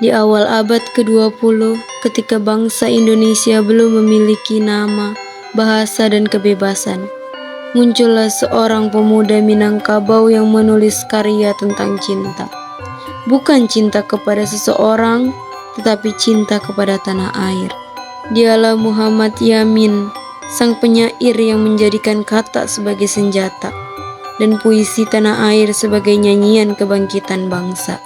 Di awal abad ke-20, ketika bangsa Indonesia belum memiliki nama, bahasa, dan kebebasan, muncullah seorang pemuda Minangkabau yang menulis karya tentang cinta. Bukan cinta kepada seseorang, tetapi cinta kepada tanah air. Dialah Muhammad Yamin, sang penyair yang menjadikan kata sebagai senjata dan puisi tanah air sebagai nyanyian kebangkitan bangsa.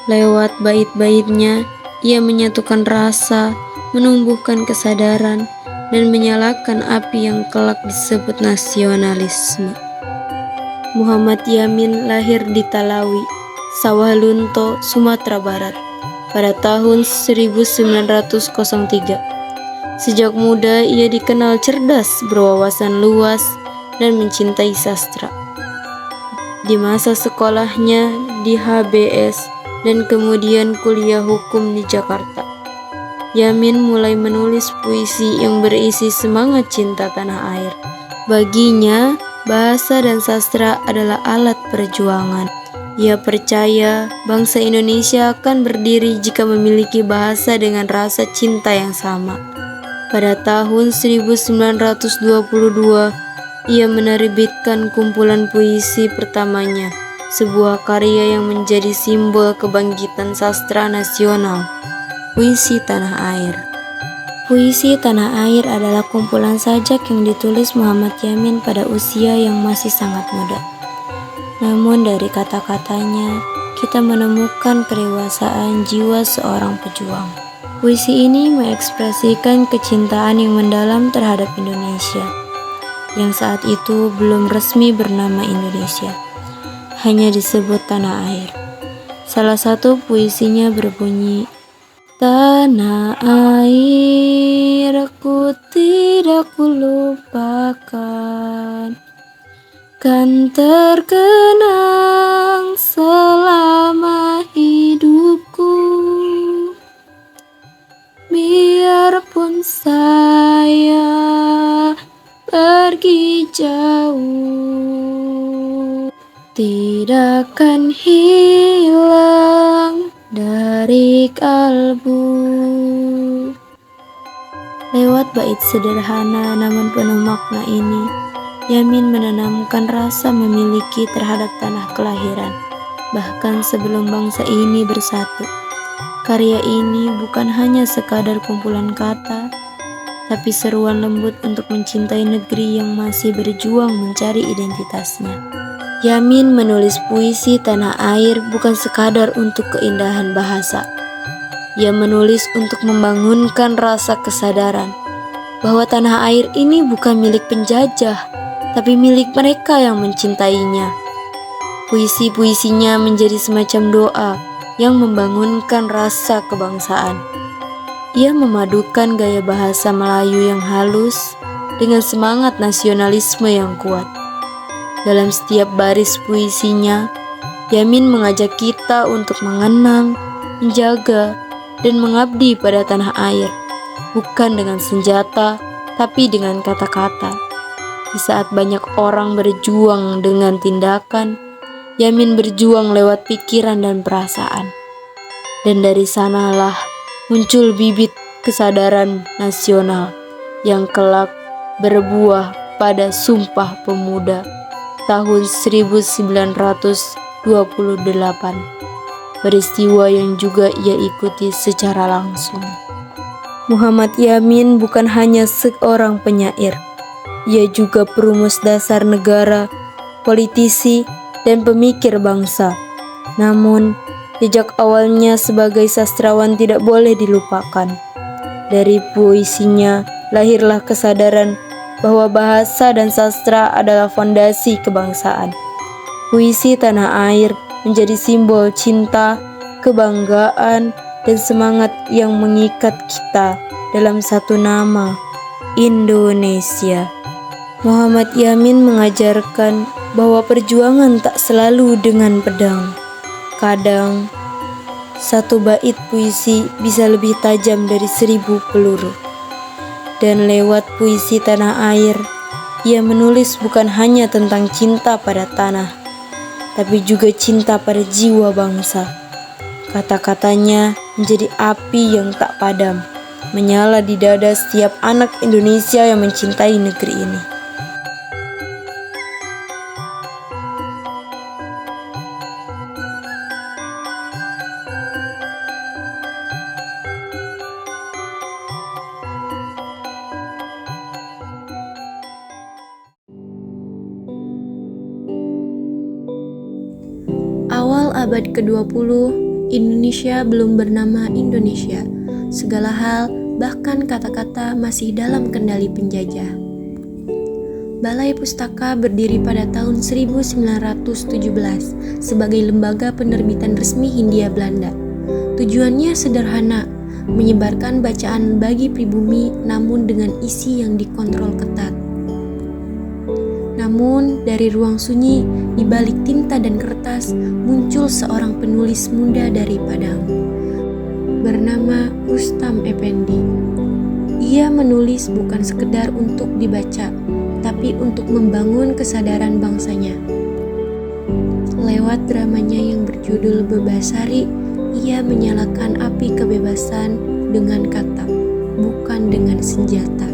Lewat bait-baitnya, ia menyatukan rasa, menumbuhkan kesadaran, dan menyalakan api yang kelak disebut nasionalisme. Muhammad Yamin lahir di Talawi, Sawah Lunto, Sumatera Barat, pada tahun 1903. Sejak muda ia dikenal cerdas, berwawasan luas, dan mencintai sastra. Di masa sekolahnya di HBS dan kemudian kuliah hukum di Jakarta, Yamin mulai menulis puisi yang berisi semangat cinta tanah air. Baginya, bahasa dan sastra adalah alat perjuangan. Ia percaya bangsa Indonesia akan berdiri jika memiliki bahasa dengan rasa cinta yang sama. Pada tahun 1922, ia menerbitkan kumpulan puisi pertamanya, sebuah karya yang menjadi simbol kebangkitan sastra nasional, Puisi Tanah Air. Puisi Tanah Air adalah kumpulan sajak yang ditulis Muhammad Yamin pada usia yang masih sangat muda. Namun dari kata-katanya, kita menemukan kedewasaan jiwa seorang pejuang. Puisi ini mengekspresikan kecintaan yang mendalam terhadap Indonesia, yang saat itu belum resmi bernama Indonesia, hanya disebut tanah air. Salah satu puisinya berbunyi, "Tanah airku tidak kulupakan, kan terkenang selama hidupku. Biarpun saya pergi jauh, tidak akan hilang dari kalbu." Lewat bait sederhana namun penuh makna ini, Yamin menanamkan rasa memiliki terhadap tanah kelahiran, bahkan sebelum bangsa ini bersatu. Karya ini bukan hanya sekadar kumpulan kata, tapi seruan lembut untuk mencintai negeri yang masih berjuang mencari identitasnya. Yamin menulis puisi tanah air bukan sekadar untuk keindahan bahasa. Ia menulis untuk membangunkan rasa kesadaran bahwa tanah air ini bukan milik penjajah, tapi milik mereka yang mencintainya. Puisi-puisinya menjadi semacam doa yang membangunkan rasa kebangsaan. Ia memadukan gaya bahasa Melayu yang halus dengan semangat nasionalisme yang kuat. Dalam setiap baris puisinya, Yamin mengajak kita untuk mengenang, menjaga, dan mengabdi pada tanah air, bukan dengan senjata, tapi dengan kata-kata. Di saat banyak orang berjuang dengan tindakan, Yamin berjuang lewat pikiran dan perasaan. Dan dari sanalah muncul bibit kesadaran nasional yang kelak berbuah pada Sumpah Pemuda tahun 1928. Peristiwa yang juga ia ikuti secara langsung. Muhammad Yamin bukan hanya seorang penyair, ia juga perumus dasar negara, politisi, dan pemikir bangsa. Namun, jejak awalnya sebagai sastrawan tidak boleh dilupakan. Dari puisinya lahirlah kesadaran bahwa bahasa dan sastra adalah fondasi kebangsaan. Puisi tanah air menjadi simbol cinta, kebanggaan, dan semangat yang mengikat kita dalam satu nama, Indonesia. Muhammad Yamin mengajarkan bahwa perjuangan tak selalu dengan pedang. Kadang, satu bait puisi bisa lebih tajam dari 1000 peluru. Dan lewat puisi tanah air, ia menulis bukan hanya tentang cinta pada tanah, tapi juga cinta pada jiwa bangsa. Kata-katanya menjadi api yang tak padam, menyala di dada setiap anak Indonesia yang mencintai negeri ini. Awal abad ke-20, Indonesia belum bernama Indonesia. Segala hal, bahkan kata-kata masih dalam kendali penjajah. Balai Pustaka berdiri pada tahun 1917 sebagai lembaga penerbitan resmi Hindia Belanda. Tujuannya sederhana, menyebarkan bacaan bagi pribumi namun dengan isi yang dikontrol ketat. Namun, dari ruang sunyi, di balik tinta dan kertas, muncul seorang penulis muda dari Padang, bernama Rustam Effendi. Ia menulis bukan sekedar untuk dibaca, tapi untuk membangun kesadaran bangsanya. Lewat dramanya yang berjudul Bebasari, ia menyalakan api kebebasan dengan kata, bukan dengan senjata.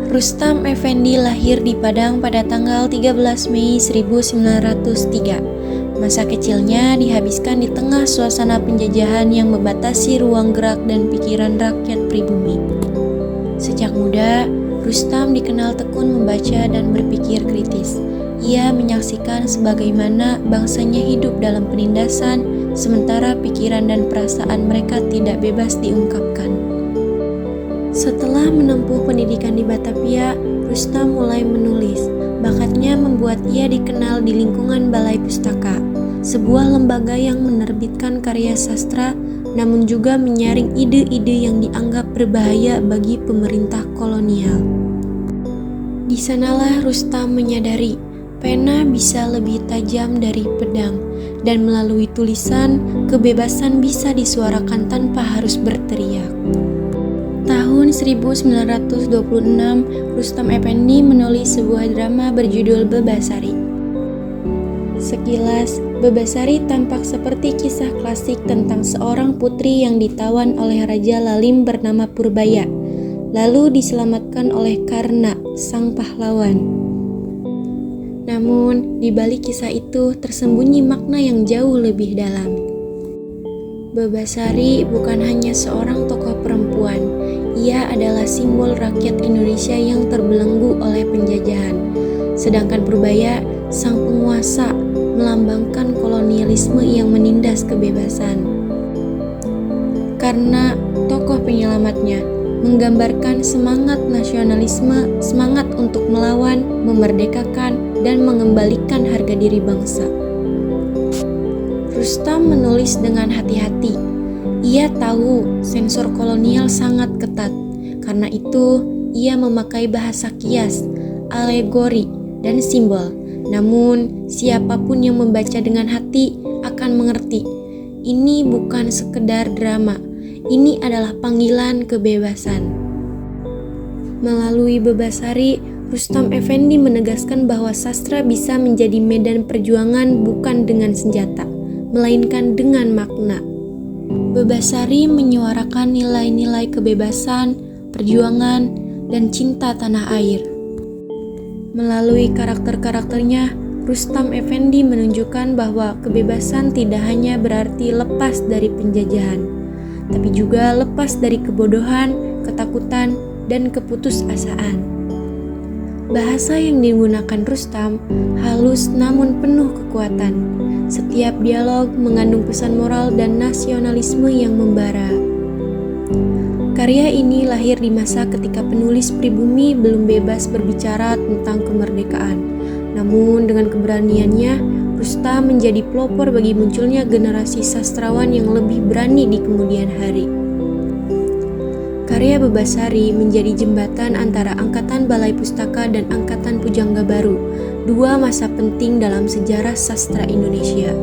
Rustam Effendi lahir di Padang pada tanggal 13 Mei 1903. Masa kecilnya dihabiskan di tengah suasana penjajahan yang membatasi ruang gerak dan pikiran rakyat pribumi. Sejak muda, Rustam dikenal tekun membaca dan berpikir kritis. Ia menyaksikan sebagaimana bangsanya hidup dalam penindasan, sementara pikiran dan perasaan mereka tidak bebas diungkapkan. Setelah menempuh pendidikan di Batavia, Rustam mulai menulis. Bakatnya membuat ia dikenal di lingkungan Balai Pustaka, sebuah lembaga yang menerbitkan karya sastra, namun juga menyaring ide-ide yang dianggap berbahaya bagi pemerintah kolonial. Di sanalah Rustam menyadari, pena bisa lebih tajam dari pedang, dan melalui tulisan, kebebasan bisa disuarakan tanpa harus berteriak. Tahun 1926, Rustam Effendi menulis sebuah drama berjudul Bebasari. Sekilas, Bebasari tampak seperti kisah klasik tentang seorang putri yang ditawan oleh Raja Lalim bernama Purbaya, lalu diselamatkan oleh Karna, sang pahlawan. Namun, di balik kisah itu tersembunyi makna yang jauh lebih dalam. Bebasari bukan hanya seorang tokoh perempuan, ia adalah simbol rakyat Indonesia yang terbelenggu oleh penjajahan. Sedangkan Purbaya, sang penguasa, melambangkan kolonialisme yang menindas kebebasan. Karena tokoh penyelamatnya menggambarkan semangat nasionalisme, semangat untuk melawan, memerdekakan, dan mengembalikan harga diri bangsa. Rustam menulis dengan hati-hati. Ia tahu sensor kolonial sangat ketat. Karena itu, ia memakai bahasa kias, alegori, dan simbol. Namun, siapapun yang membaca dengan hati akan mengerti. Ini bukan sekedar drama. Ini adalah panggilan kebebasan. Melalui Bebasari, Rustam Effendi menegaskan bahwa sastra bisa menjadi medan perjuangan bukan dengan senjata, melainkan dengan makna. Bebasari menyuarakan nilai-nilai kebebasan, perjuangan, dan cinta tanah air. Melalui karakter-karakternya, Rustam Effendi menunjukkan bahwa kebebasan tidak hanya berarti lepas dari penjajahan, tapi juga lepas dari kebodohan, ketakutan, dan keputusasaan. Bahasa yang digunakan Rustam halus namun penuh kekuatan. Setiap dialog mengandung pesan moral dan nasionalisme yang membara. Karya ini lahir di masa ketika penulis pribumi belum bebas berbicara tentang kemerdekaan. Namun dengan keberaniannya, Rustam menjadi pelopor bagi munculnya generasi sastrawan yang lebih berani di kemudian hari. Karya Bebasari menjadi jembatan antara Angkatan Balai Pustaka dan Angkatan Pujangga Baru, dua masa penting dalam sejarah sastra Indonesia.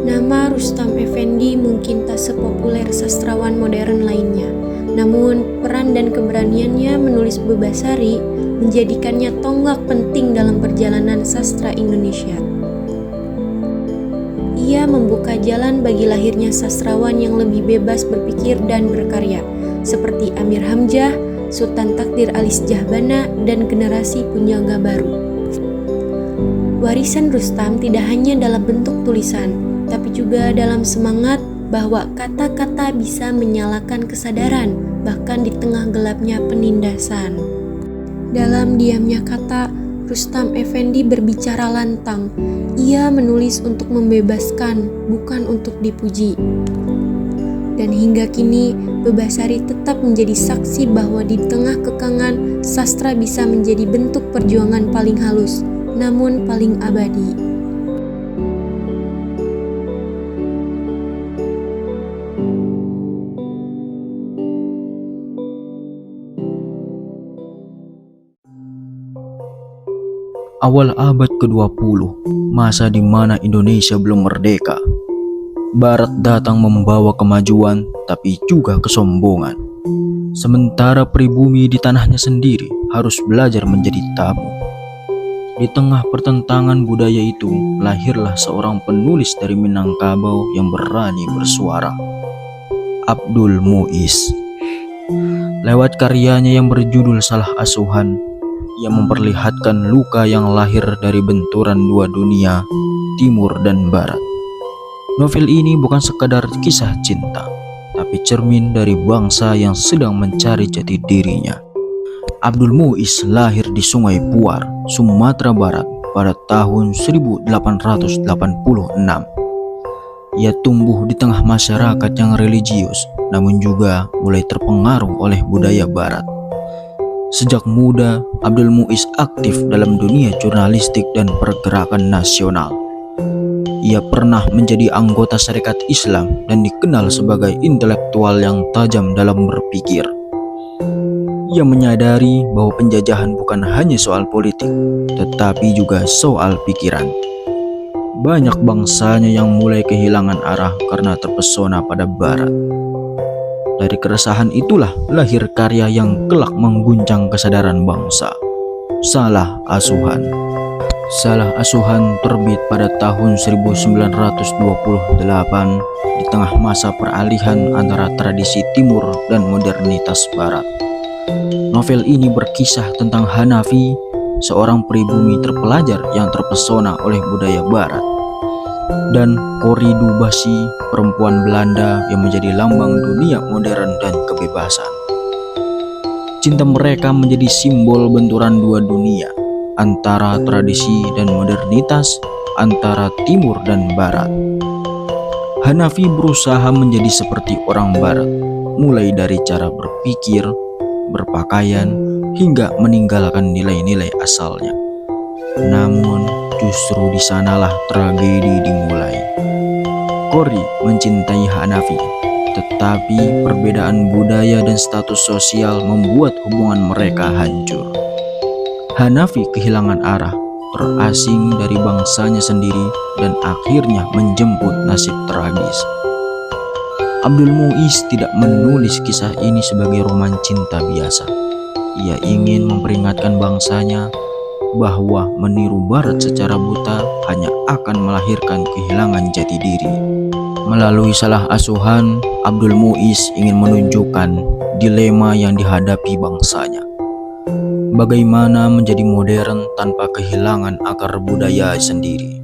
Nama Rustam Effendi mungkin tak sepopuler sastrawan modern lainnya, namun peran dan keberaniannya menulis Bebasari menjadikannya tonggak penting dalam perjalanan sastra Indonesia. Ia membuka jalan bagi lahirnya sastrawan yang lebih bebas berpikir dan berkarya, seperti Amir Hamzah, Sultan Takdir Alis Jahbana, dan generasi penjaga baru. Warisan Rustam tidak hanya dalam bentuk tulisan, tapi juga dalam semangat bahwa kata-kata bisa menyalakan kesadaran, bahkan di tengah gelapnya penindasan. Dalam diamnya kata, Rustam Effendi berbicara lantang. Ia menulis untuk membebaskan, bukan untuk dipuji. Dan hingga kini, Bebasari tetap menjadi saksi bahwa di tengah kekangan, sastra bisa menjadi bentuk perjuangan paling halus, namun paling abadi. Awal abad ke-20, masa di mana Indonesia belum merdeka. Barat datang membawa kemajuan, tapi juga kesombongan. Sementara pribumi di tanahnya sendiri harus belajar menjadi tamu. Di tengah pertentangan budaya itu, lahirlah seorang penulis dari Minangkabau yang berani bersuara, Abdul Muiz. Lewat karyanya yang berjudul Salah Asuhan, ia memperlihatkan luka yang lahir dari benturan dua dunia, timur dan barat. Novel ini bukan sekadar kisah cinta, tapi cermin dari bangsa yang sedang mencari jati dirinya. Abdul Muiz lahir di Sungai Puar, Sumatera Barat pada tahun 1886. Ia tumbuh di tengah masyarakat yang religius, namun juga mulai terpengaruh oleh budaya barat. Sejak muda, Abdul Muiz aktif dalam dunia jurnalistik dan pergerakan nasional. Ia pernah menjadi anggota Syarikat Islam dan dikenal sebagai intelektual yang tajam dalam berpikir. Ia menyadari bahwa penjajahan bukan hanya soal politik, tetapi juga soal pikiran. Banyak bangsanya yang mulai kehilangan arah karena terpesona pada barat. Dari keresahan itulah lahir karya yang kelak mengguncang kesadaran bangsa, Salah Asuhan. Salah Asuhan terbit pada tahun 1928 di tengah masa peralihan antara tradisi timur dan modernitas barat. Novel ini berkisah tentang Hanafi, seorang pribumi terpelajar yang terpesona oleh budaya barat, dan Corrie du Basi, perempuan Belanda yang menjadi lambang dunia modern dan kebebasan. Cinta mereka menjadi simbol benturan dua dunia, antara tradisi dan modernitas, antara timur dan barat. Hanafi berusaha menjadi seperti orang barat, mulai dari cara berpikir, berpakaian, hingga meninggalkan nilai-nilai asalnya. Namun, justru di sanalah tragedi dimulai. Corrie mencintai Hanafi, tetapi perbedaan budaya dan status sosial membuat hubungan mereka hancur. Hanafi kehilangan arah, terasing dari bangsanya sendiri, dan akhirnya menjemput nasib tragis. Abdul Muiz tidak menulis kisah ini sebagai roman cinta biasa. Ia ingin memperingatkan bangsanya bahwa meniru barat secara buta hanya akan melahirkan kehilangan jati diri. Melalui Salah Asuhan, Abdul Muiz ingin menunjukkan dilema yang dihadapi bangsanya. Bagaimana menjadi modern tanpa kehilangan akar budaya sendiri.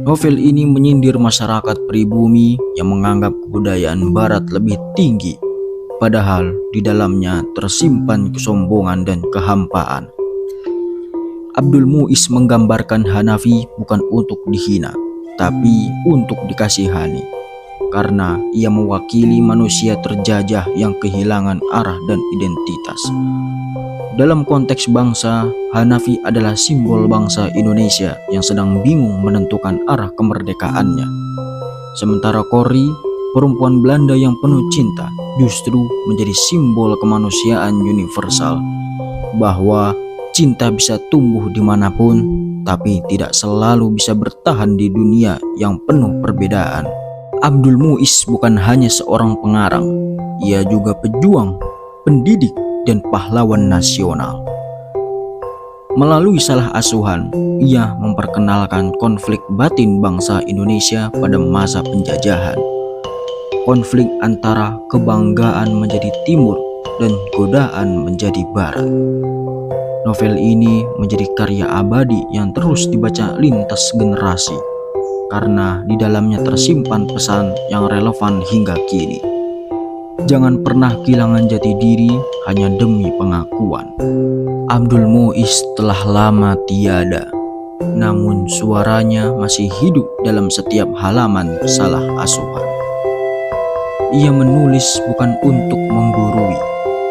Novel ini menyindir masyarakat pribumi yang menganggap kebudayaan barat lebih tinggi, padahal di dalamnya tersimpan kesombongan dan kehampaan. Abdul Muiz menggambarkan Hanafi bukan untuk dihina, tapi untuk dikasihani, karena ia mewakili manusia terjajah yang kehilangan arah dan identitas. Dalam konteks bangsa, Hanafi adalah simbol bangsa Indonesia yang sedang bingung menentukan arah kemerdekaannya. Sementara Corrie, perempuan Belanda yang penuh cinta, justru menjadi simbol kemanusiaan universal, bahwa cinta bisa tumbuh dimanapun, tapi tidak selalu bisa bertahan di dunia yang penuh perbedaan. Abdul Muiz bukan hanya seorang pengarang, ia juga pejuang, pendidik, dan pahlawan nasional. Melalui salah asuhan, ia memperkenalkan konflik batin bangsa Indonesia pada masa penjajahan. Konflik antara kebanggaan menjadi timur dan godaan menjadi barat. Novel ini menjadi karya abadi yang terus dibaca lintas generasi, karena di dalamnya tersimpan pesan yang relevan hingga kini. Jangan pernah kehilangan jati diri hanya demi pengakuan. Abdul Muiz telah lama tiada, namun suaranya masih hidup dalam setiap halaman salah asuhan. Ia menulis bukan untuk menggurui,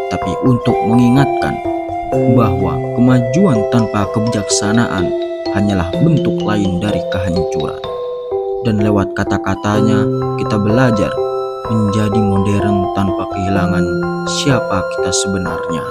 tapi untuk mengingatkan bahwa kemajuan tanpa kebijaksanaan hanyalah bentuk lain dari kehancuran. Dan lewat kata-katanya kita belajar menjadi modern tanpa kehilangan siapa kita sebenarnya.